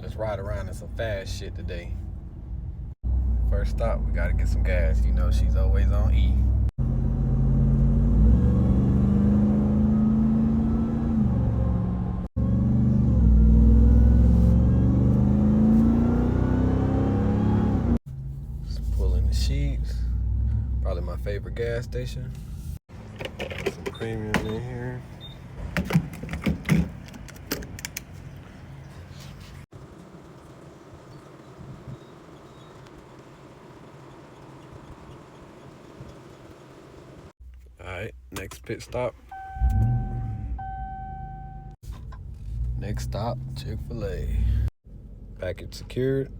Let's ride around in some fast shit today. First stop, we gotta get some gas. You know, she's always on E. Just pulling the sheets. Probably my favorite gas station. Some premiums in here. Alright, next pit stop. Next stop, Chick-fil-A. Package secured.